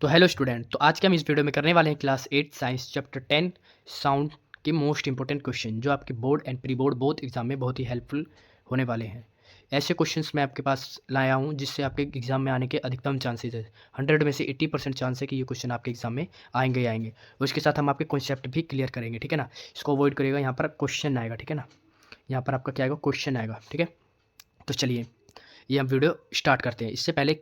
तो hello student, तो आज के हम इस वीडियो में करने वाले हैं क्लास 8 साइंस चैप्टर 10 साउंड के मोस्ट इंपॉर्टेंट क्वेश्चन जो आपके board and pre board both exam में बहुत ही हेल्पफुल होने वाले हैं। ऐसे क्वेश्चंस मैं आपके पास लाया हूं जिससे आपके एग्जाम में आने के अधिकतम चांसेस है। 100 में से 80% चांस है कि ये क्वेश्चन आपके एग्जाम में आएंगे। उसके साथ हम आपके कॉन्सेप्ट भी क्लियर करेंगे, ठीक है ना। इसको अवॉइड करिएगा, यहाँ पर क्वेश्चन आएगा, ठीक है ना। यहाँ पर आपका क्या आएगा, क्वेश्चन आएगा, ठीक है। तो चलिए ये हम वीडियो स्टार्ट करते हैं। इससे पहले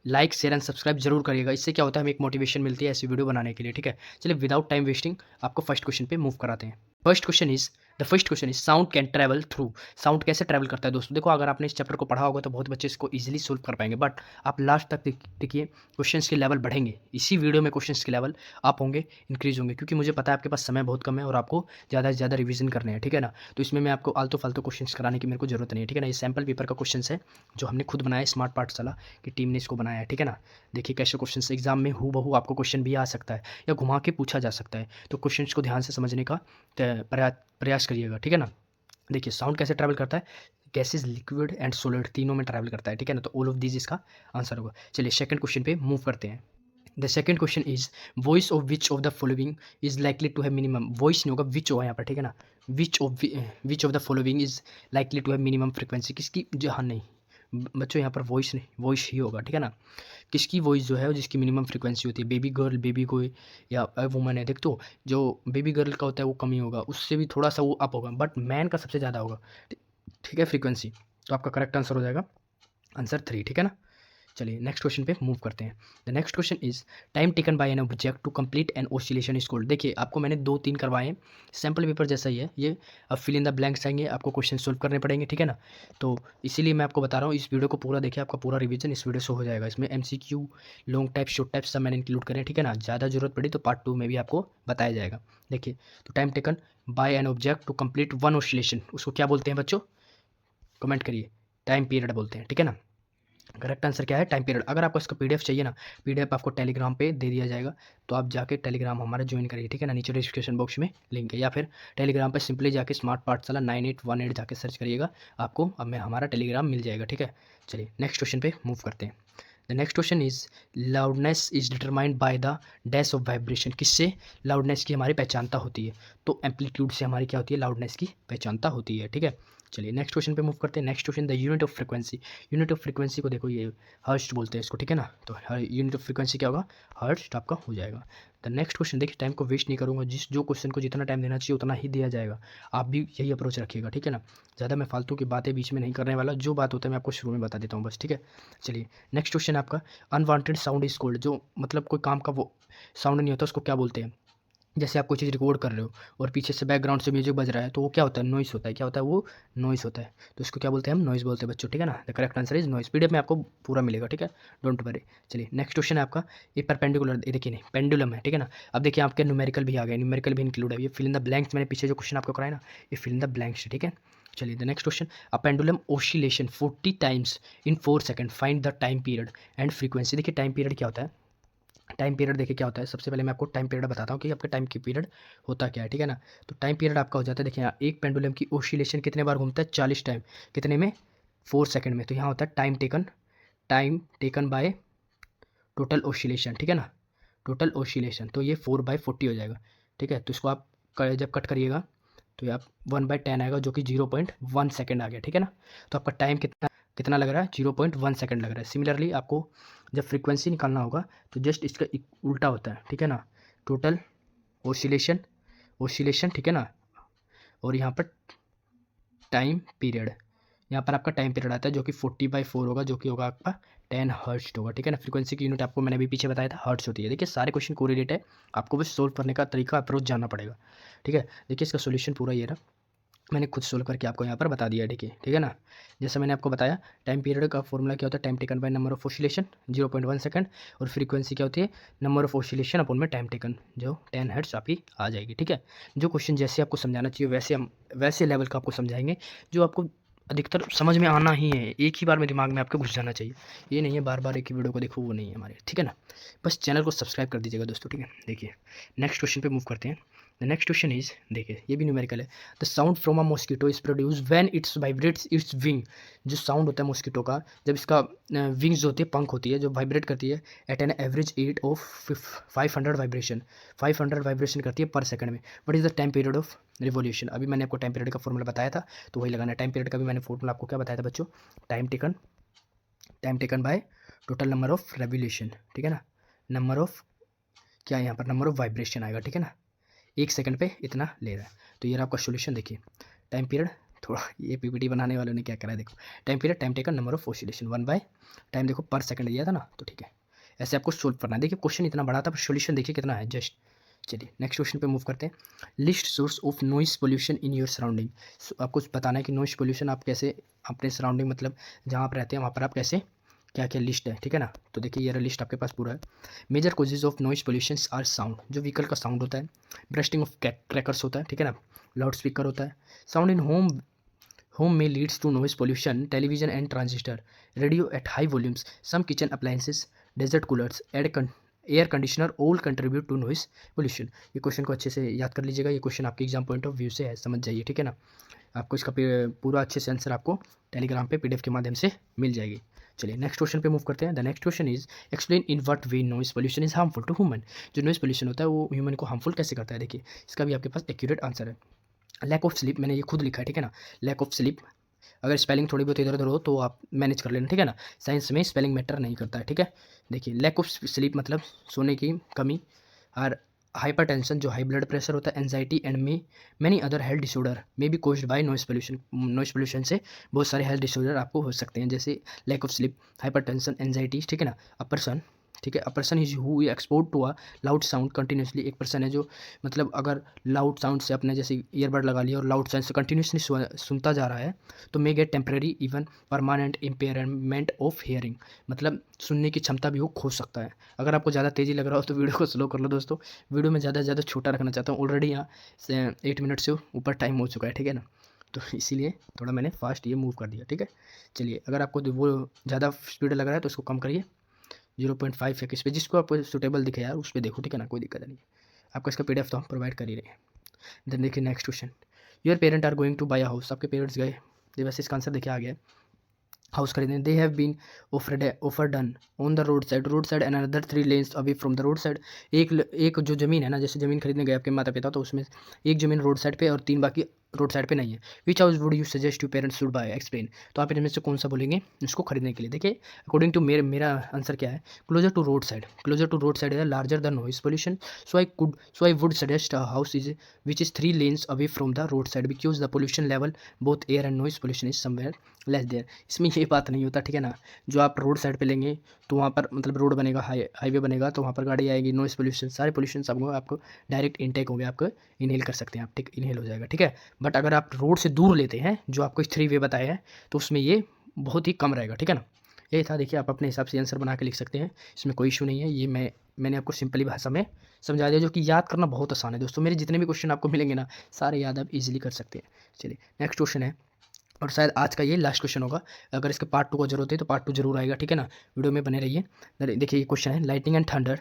लाइक शेयर एंड सब्सक्राइब जरूर करिएगा, इससे क्या होता है हमें एक मोटिवेशन मिलती है ऐसी वीडियो बनाने के लिए, ठीक है। चलिए विदाउट टाइम वेस्टिंग आपको फर्स्ट क्वेश्चन पे मूव कराते हैं। First question is sound can travel through. Sound कैसे ट्रैवल करता है दोस्तों। देखो, अगर आपने इस चैप्टर को पढ़ा होगा तो बहुत बच्चे इसको इजीली सोल्व कर पाएंगे, बट आप लास्ट तक देखिए, क्वेश्चंस के लेवल बढ़ेंगे। इसी वीडियो में क्वेश्चंस के लेवल आप होंगे, इंक्रीज होंगे, क्योंकि मुझे पता है आपके पास समय बहुत कम है और आपको ज़्यादा से ज़्यादा रिवीजन करने हैं, ठीक है ना। तो इसमें मैं आपको आलतू फालतू क्वेश्चंस कराने की मेरे को जरूरत नहीं है, ठीक है ना। ये सैम्पल पेपर का क्वेश्चन है जो हमने खुद बनाया, स्मार्ट पाठशाला की टीम ने इसको बनाया है, ठीक है ना। देखिए कैसे क्वेश्चन एग्जाम में हूबहू आपको क्वेश्चन भी आ सकता है या घुमा के पूछा जा सकता है, तो क्वेश्चंस को ध्यान से समझने का प्रयास करिएगा, ठीक है ना। देखिए साउंड कैसे ट्रैवल करता है, गैसेज, लिक्विड एंड सॉलिड तीनों में ट्रैवल करता है, ठीक है ना। तो ऑल ऑफ दिस इसका आंसर होगा। चलिए सेकंड क्वेश्चन पे मूव करते हैं। The second question is voice of which of the following is likely to have minimum. Voice नहीं होगा, विच होगा यहाँ पर, ठीक है ना। Which of the following is likely to have minimum frequency. किसकी जो, हाँ नहीं बच्चों, यहाँ पर वॉइस नहीं, वॉइस ही होगा, ठीक है ना। किसकी वॉइस जो है जिसकी मिनिमम फ्रिक्वेंसी होती है, बेबी गर्ल, बेबी कोई या वुमन है। देख तो जो बेबी गर्ल का होता है वो कम ही होगा, उससे भी थोड़ा सा वो अप होगा, बट मैन का सबसे ज़्यादा होगा, ठीक है, फ्रीक्वेंसी। तो आपका करेक्ट आंसर हो जाएगा आंसर 3, ठीक है ना। चलिए नेक्स्ट क्वेश्चन पे मूव करते हैं। The next question is time taken by an object to complete an oscillation is called. देखिए आपको मैंने 2-3 करवाए हैं, सैम्पल पेपर जैसा ही है ये। अब फिल इन द ब्लैंक्स आएंगे, आपको क्वेश्चन सोल्व करने पड़ेंगे, ठीक है ना। तो इसीलिए मैं आपको बता रहा हूँ, इस वीडियो को पूरा देखिए, आपका पूरा रिवीजन इस वीडियो से हो जाएगा। इसमें MCQ, long type, short type सब मैंने इंक्लूड करें, ठीक है ना। ज़्यादा जरूरत पड़ी तो पार्ट 2 में भी आपको बताया जाएगा। देखिए तो time taken by an object to complete one oscillation, उसको क्या बोलते हैं बच्चों, कमेंट करिए। टाइम पीरियड बोलते हैं, ठीक है ना। करेक्ट आंसर क्या है, टाइम पीरियड। अगर आपको इसका PDF चाहिए ना, PDF आपको टेलीग्राम पे दे दिया जाएगा, तो आप जाके टेलीग्राम हमारा ज्वाइन करिए, ठीक है ना। नीचे डिस्क्रिप्शन बॉक्स में लिंक है, या फिर टेलीग्राम पे सिंपली जाके स्मार्ट पाठशाला 9818 जाके सर्च करिएगा, आपको अब मैं हमारा टेलीग्राम मिल जाएगा, ठीक है। चलिए नेक्स्ट क्वेश्चन पे मूव करते हैं। The next question is loudness is determined by the dash of vibration. किससे लाउडनेस की हमारी पहचानता होती है, तो एम्पलीट्यूड से हमारी क्या होती है, लाउडनेस की पहचानता होती है, ठीक है। चलिए नेक्स्ट क्वेश्चन पे मूव करते हैं। Next question, the unit of frequency. Unit of frequency को देखो, ये हर्ट्ज बोलते हैं इसको, ठीक है ना। तो यूनिट ऑफ फ्रीक्वेंसी क्या होगा, हर्ट्ज, तो आपका हो जाएगा। द नेक्स्ट क्वेश्चन, देखिए टाइम को वेस्ट नहीं करूँगा, जो क्वेश्चन को जितना टाइम देना चाहिए उतना ही दिया जाएगा। आप भी यही अप्रोच रखिएगा, ठीक है ना। ज़्यादा मैं फालतू की बातें बीच में नहीं करने वाला, जो बात होता है मैं आपको शुरू में बता देता हूँ बस, ठीक है। चलिए नेक्स्ट क्वेश्चन आपका, अनवांटेड साउंड इज कॉल्ड। जो मतलब कोई काम का वो साउंड नहीं होता उसको क्या बोलते हैं। जैसे आप कोई चीज़ रिकॉर्ड कर रहे हो और पीछे से बैकग्राउंड से म्यूजिक बज रहा है, तो वो क्या होता है, नॉइस होता है। क्या होता है वो, नॉइस होता है। तो इसको क्या बोलते हैं हम, नॉइस बोलते हैं बच्चों, ठीक है ना। The correct answer is noise. PDF में आपको पूरा मिलेगा, ठीक है, डोंट वरी। चलिए नेक्स्ट क्वेश्चन है आपका, ये परपेंडिकुलर, ये देखिए नहीं पेंडुलम है, ठीक है ना। अब देखिए आपके न्यूमेरिकल भी आ गए, न्यूमेरिकल भी इंक्लूड है। ये फिल इन द ब्लैंक्स, मैंने पीछे जो क्वेश्चन आपको कराया ना, ये फिल इन द ब्लैंक्स, ठीक है। चलिए the next question, a pendulum oscillation 40 times in 4 second, find the time period and frequency. देखिए टाइम पीरियड क्या होता है, टाइम पीरियड देखिए क्या होता है। सबसे पहले मैं आपको टाइम पीरियड बताता हूँ कि आपका टाइम की पीरियड होता क्या है, ठीक है ना। तो टाइम पीरियड आपका हो जाता है, देखिए यहाँ एक पेंडुलम की ओसिलेशन कितने बार घूमता है, 40 टाइम, कितने में, 4 सेकंड में। तो यहाँ होता है time taken by total oscillation, ठीक है ना, टोटल ओसिलेशन। तो ये 4/40 हो जाएगा, ठीक है। तो इसको आप जब कट करिएगा तो ये आप 1/10 आएगा, जो कि 0.1 सेकेंड आ गया, ठीक है ना। तो आपका टाइम कितना कितना लग रहा है, 0.1 सेकेंड लग रहा है। सिमिलरली आपको जब फ्रीक्वेंसी निकालना होगा तो जस्ट इसका उल्टा होता है, ठीक है ना। टोटल ओसिलेशन, ठीक है ना, और यहाँ पर टाइम पीरियड, यहाँ पर आपका टाइम पीरियड आता है जो कि 40/4 होगा, जो कि होगा आपका 10 हर्ट्ज होगा, ठीक है ना। फ्रीक्वेंसी की यूनिट आपको मैंने भी पीछे बताया था, हर्ट्ज होती है। देखिए सारे क्वेश्चन कोरिलेट है, आपको बस सोल्व करने का तरीका, अप्रोच जानना पड़ेगा, ठीक है। देखिए इसका सोल्यूशन पूरा ये रहा, मैंने खुद सोल्व करके आपको यहाँ पर बता दिया, ठीक है ना। जैसा मैंने आपको बताया, टाइम पीरियड का फॉर्मूला क्या होता है, time taken by number of oscillation 0.1 second, और फ्रीक्वेंसी क्या होती है, नंबर ऑफ ऑसिलेशन अपॉन में टाइम टेकन, जो 10 हर्ट्ज आपकी आ जाएगी, ठीक है। जो क्वेश्चन जैसे आपको समझाना चाहिए वैसे हम वैसे लेवल का आपको समझाएंगे, जो आपको अधिकतर समझ में आना ही है, एक ही बार में दिमाग में आपके घुस जाना चाहिए। ये नहीं है बार बार एक ही वीडियो को देखो, वो नहीं है हमारे, ठीक है ना। बस चैनल को सब्सक्राइब कर दीजिएगा दोस्तों, ठीक है। देखिए नेक्स्ट क्वेश्चन पे मूव करते हैं। The the next question is, देखिए ये भी न्यूमेरिकल है। The sound from a mosquito is produce when it's vibrates it's wing. जो साउंड होता है मॉस्किटो का, जब इसका विंग्स होती है, पंख होती है, जो वाइब्रेट करती है at an average rate of 500 vibration, 500 vibration करती है पर सेकंड में। What is the time period of revolution? अभी मैंने आपको टाइम पीरियड का फॉर्मूला बताया था, तो वही लगाना है। टाइम पीरियड का भी मैंने फॉर्मूला आपको क्या बताया था बच्चों? Time taken by total number of revolution, ठीक है ना। नंबर ऑफ क्या यहाँ पर, नंबर ऑफ वाइब्रेशन आएगा, ठीक है ना। 1 सेकंड पे इतना ले रहा है। तो ये रहा आपका सोल्यूशन। देखिए टाइम पीरियड, थोड़ा ये पीपीटी बनाने वालों ने क्या करा है देखो, time period, time taken, number of oscillation 1 by time, देखो पर सेकंड दिया था ना, तो ठीक है ऐसे आपको सोल्व करना है। देखिए क्वेश्चन इतना बड़ा था पर सोल्यूशन देखिए कितना है जस्ट। चलिए नेक्स्ट क्वेश्चन पे मूव करते हैं। List source of noise pollution in your surrounding. आपको बताना है कि नॉइस पोल्यूशन आप कैसे अपने सराउंडिंग, मतलब जहाँ आप रहते हैं वहाँ पर आप कैसे, क्या क्या लिस्ट है, ठीक है ना। तो देखिए ये लिस्ट आपके पास पूरा है। Major causes of noise pollution are sound, जो व्हीकल का साउंड होता है, ब्रस्टिंग ऑफ क्रैकर्स होता है, ठीक है ना, लाउड स्पीकर होता है, साउंड इन होम में leads to noise pollution, television and transistor, radio at high volumes, some kitchen appliances, desert coolers, air conditioner all contribute to noise pollution. ये question को अच्छे से याद कर लीजिएगा, ये क्वेश्चन आपके एग्जाम पॉइंट ऑफ व्यू से है, समझ जाइए, ठीक है ना। आपको इसका पूरा अच्छे से आंसर आपको टेलीग्राम पे पीडीएफ के माध्यम से मिल जाएगी। चलिए नेक्स्ट क्वेश्चन पे मूव करते हैं। The next question is, explain in what way noise pollution is harmful to human. जो नॉइस पोल्यूशन होता है वो ह्यूमन को हार्मफुल कैसे करता है, देखिए इसका भी आपके पास एक्यूरेट आंसर है। लैक ऑफ स्लीप, मैंने ये खुद लिखा है, ठीक है ना। लैक ऑफ स्लीप, अगर स्पेलिंग थोड़ी बहुत इधर उधर हो तो आप मैनेज कर लेना, ठीक है ना। साइंस में स्पेलिंग मैटर नहीं करता है, ठीक है। देखिए लैक ऑफ स्लीप मतलब सोने की कमी, और हाइपरटेंशन जो हाई ब्लड प्रेशर होता है, anxiety and many other health disorder में be caused by noise pollution. Noise pollution से बहुत सारे हेल्थ डिसऑर्डर आपको हो सकते हैं, जैसे lack of sleep, hypertension, anxiety, ठीक है ना। अ पर्सन, ठीक है, a person is who exposed to a loud sound continuously. एक पर्सन है जो मतलब अगर लाउड साउंड से अपने जैसे ईयरबड लगा लिया और लाउड साउंड से कंटिन्यूसली सुनता जा रहा है, तो मे gate temporary even permanent impairment of hearing, मतलब सुनने की क्षमता भी वो खो सकता है। अगर आपको ज़्यादा तेज़ी लग रहा हो तो वीडियो को स्लो कर लो दोस्तों, वीडियो में ज़्यादा से ज़्यादा छोटा रखना चाहता हूँ। ऑलरेडी यहाँ 8 मिनट से ऊपर टाइम हो चुका है, ठीक है ना, तो इसीलिए थोड़ा मैंने फास्ट ये मूव कर दिया, ठीक है। चलिए अगर आपको वो ज़्यादा स्पीड लग रहा है तो उसको कम करिए, 0.5 है किस पे, जिसको आपको सूटेबल दिखे यार उस पर देखो, ठीक है ना, कोई दिक्कत नहीं है। आपको इसका पीडीएफ तो हम प्रोवाइड कर ही रहे हैं। देन देखिए next question, your parent are going to buy a house. आपके पेरेंट्स गए, ये वैसे इसका आंसर देखिए आ गया, हाउस खरीदने। They have been offer done on the road side and another 3 lanes away from the road side. एक जो ज़मीन है ना, जैसे ज़मीन खरीदने गए आपके माता पिता, तो उसमें एक ज़मीन रोड साइड पे और 3 बाकी रोड साइड पे नहीं है। विच house would you suggest you parents should buy, explain. तो आप इनमें से कौन सा बोलेंगे इसको खरीदने के लिए। देखिए अकॉर्डिंग टू मेरा आंसर क्या है, closer to road side, closer to road side है larger the noise pollution, so I would suggest a house is which is 3 lanes away from the road side because the pollution level both air and noise pollution is somewhere less there. इसमें ये बात नहीं होता, ठीक है ना। जो आप रोड साइड पे लेंगे तो वहाँ पर मतलब रोड बनेगा, हाईवे बनेगा, तो वहाँ पर गाड़ी आएगी, नॉइस पोल्यूशन, सारे पोल्यूशन आपको डायरेक्ट इनटेक होंगे, आपको इनहेल कर सकते हैं आप, ठीक, इनहेल हो जाएगा, ठीक है। बट अगर आप रोड से दूर लेते हैं, जो आपको 3 वे बताया है, तो उसमें ये बहुत ही कम रहेगा, ठीक है ना। यही था, देखिए आप अपने हिसाब से आंसर बना के लिख सकते हैं, इसमें कोई इशू नहीं है। ये मैंने आपको सिंपली भाषा में समझा दिया, जो कि याद करना बहुत आसान है दोस्तों। मेरे जितने भी क्वेश्चन आपको मिलेंगे ना, सारे याद आप इजीली कर सकते हैं। चलिए नेक्स्ट क्वेश्चन है, और शायद आज का ये लास्ट क्वेश्चन होगा। अगर इसके पार्ट 2 को जरूरत है तो पार्ट 2 जरूर आएगा, ठीक है ना, वीडियो में बने रहिए। देखिए ये क्वेश्चन है, lightning and thunder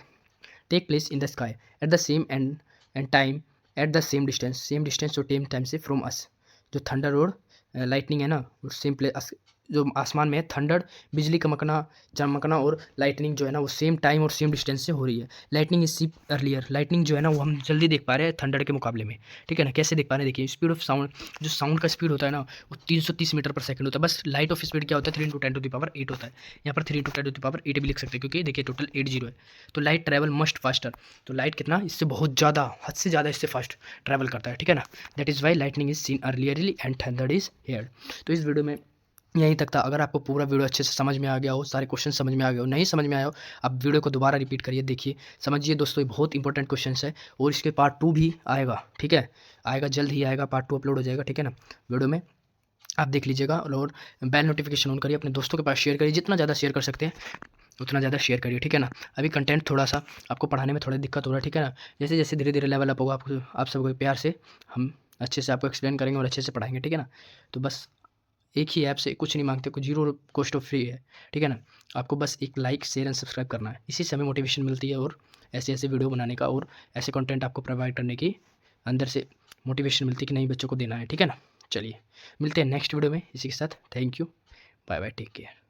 take place in the sky at the same and time at the same distance और टेम टाइम से फ्रॉम अस। जो थंडर और लाइटनिंग है ना, वो सेम प्लेस, जो आसमान में है, थंडर बिजली चमकना और लाइटनिंग जो है ना वो सेम टाइम और सेम डिस्टेंस से हो रही है। Lightning is see earlier, lightning जो है ना वो हम जल्दी देख पा रहे हैं थंडर के मुकाबले में, ठीक है ना। कैसे देख पा रहे हैं, देखिए स्पीड ऑफ साउंड, जो साउंड का स्पीड होता है ना वो 330 मीटर पर सेकंड होता है, बस लाइट ऑफ स्पीड क्या होता है 3 × 10⁸ होता है। यहाँ पर 3 × 10⁸ भी लिख सकते हैं, क्योंकि देखिए टोटल 80 है। तो लाइट ट्रैवल मस्ट फास्टर, तो लाइट कितना, इससे बहुत ज़्यादा, हद से ज़्यादा इससे फास्ट ट्रैवल करता है, ठीक है ना। That is why lightning is seen earlierly and thunder is heard. तो इस वीडियो में यहीं तक था। अगर आपको पूरा वीडियो अच्छे से समझ में आ गया हो, सारे क्वेश्चन समझ में आ गए हो, नहीं समझ में आया हो, आप वीडियो को दोबारा रिपीट करिए, देखिए, समझिए दोस्तों, ये बहुत इंपॉर्टेंट क्वेश्चन है। और इसके पार्ट 2 भी आएगा, ठीक है, आएगा, जल्द ही आएगा, पार्ट 2 अपलोड हो जाएगा, ठीक है ना, वीडियो में आप देख लीजिएगा। और बेल नोटिफिकेशन ऑन करिए, अपने दोस्तों के पास शेयर करिए, जितना ज़्यादा शेयर कर सकते हैं उतना ज़्यादा शेयर करिए, ठीक है ना। अभी कंटेंट थोड़ा सा आपको पढ़ाने में थोड़ा दिक्कत हो रहा है, ठीक है ना। जैसे जैसे धीरे धीरे लेवल अप होगा, आप सबको प्यार से हम अच्छे से आपको एक्सप्लेन करेंगे और अच्छे से पढ़ाएंगे, ठीक है ना। तो बस एक ही ऐप से कुछ नहीं मांगते, कुछ 0 कॉस्ट ऑफ फ्री है, ठीक है ना। आपको बस एक लाइक, शेयर एंड सब्सक्राइब करना है, इसी से हमें मोटिवेशन मिलती है और ऐसे ऐसे वीडियो बनाने का और ऐसे कंटेंट आपको प्रोवाइड करने की अंदर से मोटिवेशन मिलती है कि नहीं बच्चों को देना है, ठीक है ना। चलिए मिलते हैं नेक्स्ट वीडियो में इसी के साथ। Thank you, bye bye, take care.